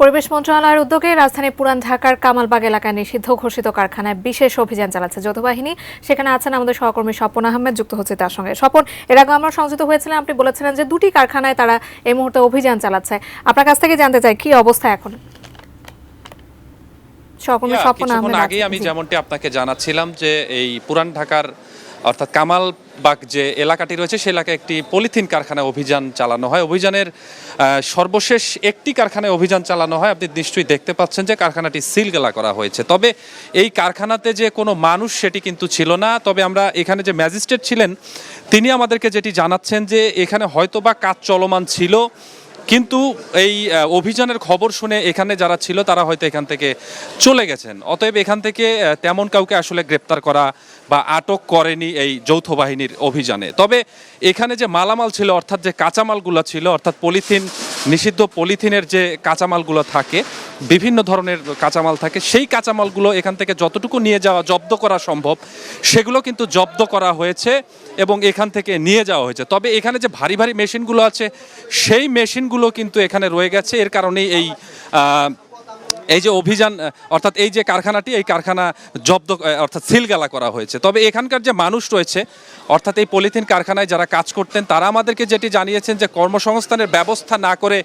পরিবেশ মন্ত্রণালয়ের উদ্যোগে রাজধানীর পুরান ঢাকার কামালবাগ এলাকায় নিষিদ্ধ ঘোষিত কারখানায় বিশেষ অভিযান চালাচ্ছে যৌথ বাহিনী। সেখানে আছেন আমাদের সহকর্মী স্বপন আহমেদ, যুক্ত হচ্ছে তার সঙ্গে। স্বপন, এর আগে আমরা সংযুক্ত হয়েছিলাম, আপনি বলেছিলেন যে দুটি কারখানায় তারা এই মুহূর্তে অভিযান চালাচ্ছে। আপনার কাছ থেকে জানতে চাই কি অবস্থা এখন। সহকর্মী স্বপন আহমেদ। আগে আমি যেমনটি আপনাকে জানাচ্ছিলাম যে এই পুরান ঢাকার অর্থাৎ কামালবাগ যে এলাকাটি রয়েছে সেই এলাকায় একটি পলিথিন কারখানায় অভিযান চালানো হয়। অভিযানের সর্বশেষ একটি কারখানায় অভিযান চালানো হয়। আপনি নিশ্চয়ই দেখতে পাচ্ছেন যে কারখানাটি সিলগালা করা হয়েছে। তবে এই কারখানাতে যে কোনো মানুষ সেটি কিন্তু ছিল না। তবে আমরা এখানে যে ম্যাজিস্ট্রেট ছিলেন তিনি আমাদেরকে যেটি জানাচ্ছেন যে এখানে হয়তোবা কাজ চলমান ছিল, কিন্তু এই অভিযানের খবর শুনে এখানে যারা ছিল তারা হয়তো এখান থেকে চলে গেছেন। অতএব এখান থেকে তেমন কাউকে আসলে গ্রেপ্তার করা বা আটক করেনি এই যৌথ বাহিনীর অভিযানে। তবে এখানে যে মালামাল ছিল, অর্থাৎ যে কাঁচামালগুলো ছিল, অর্থাৎ পলিথিন, নিষিদ্ধ পলিথিনের যে কাঁচামালগুলো থাকে, বিভিন্ন ধরনের কাঁচামাল থাকে, সেই কাঁচামালগুলো এখান থেকে যতটুকু নিয়ে যাওয়া জব্দ করা সম্ভব সেগুলো কিন্তু জব্দ করা হয়েছে এবং এখান থেকে নিয়ে যাওয়া হয়েছে। তবে এখানে যে ভারী ভারী মেশিনগুলো আছে সেই মেশিনগুলো কিন্তু এখানে রয়ে গেছে। এর কারণেই এই যে অভিযান, অর্থাৎ এই যে কারখানাটি, এই কারখানা জব্দ অর্থাৎ সিলগালা করা হয়েছে। তবে এখানকার যে মানুষ রয়েছে, অর্থাৎ এই পলিথিন কারখানায় যারা কাজ করতেন, তারা আমাদেরকে যেটি জানিয়েছেন যে কর্মসংস্থানের ব্যবস্থা না করে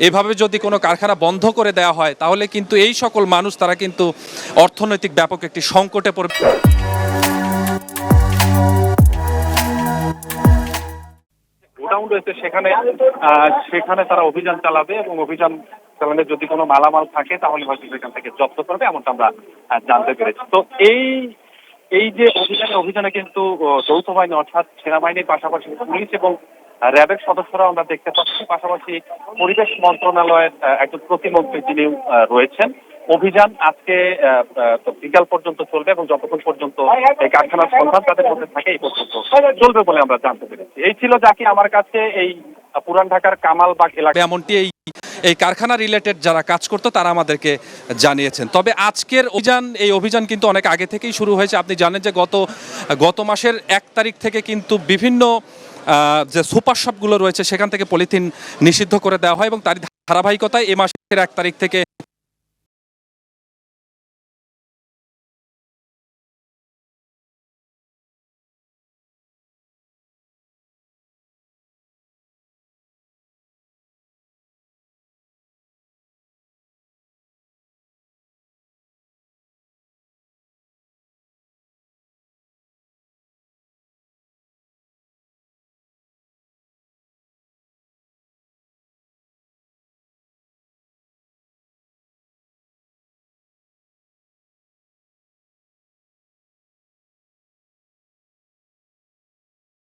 এভাবে যদি কোনো কারখানা বন্ধ করে দেওয়া হয় তাহলে কিন্তু এই সকল মানুষ তারা কিন্তু অর্থনৈতিক ব্যাপক একটি সংকটে পড়বে। গোডাউন রয়েছে সেখানে তারা অভিযান চালাবে এবং অভিযান চালালে যদি কোনো মালামাল থাকে তাহলে হয়তো সেখান থেকে জব্দ করবে, এমনটা আমরা জানতে পেরেছি। তো এই যে অভিযানে কিন্তু যৌথ বাহিনী অর্থাৎ সেনাবাহিনীর পাশাপাশি পুলিশ এবং র্যাবের সদস্যরা আমরা দেখতে পাচ্ছি। পাশাপাশি পরিবেশ মন্ত্রণালয়ের একজন প্রতিমন্ত্রী যিনি রয়েছেন। অভিযান আজকে বিকাল পর্যন্ত চলবে এবং যতক্ষণ পর্যন্ত এই কারখানার সন্ধান তাদের মধ্যে থাকে এই পর্যন্ত চলবে বলে আমরা জানতে পেরেছি। এই ছিল জাকি আমার কাছে এই পুরান ঢাকার কামালবাগ এলাকা। এমনটি এই কারখানা রিলেটেড যারা কাজ করতো তারা আমাদেরকে জানিয়েছেন। তবে আজকের এই অভিযান কিন্তু অনেক আগে থেকেই শুরু হয়েছে। আপনি জানেন যে গত মাসের 1 তারিখ থেকে কিন্তু বিভিন্ন যে সুপার শপগুলো রয়েছে সেখান থেকে পলিথিন নিষিদ্ধ করে দেওয়া হয় এবং তার ধারাবাহিকতায় এ মাসের 1 তারিখ থেকে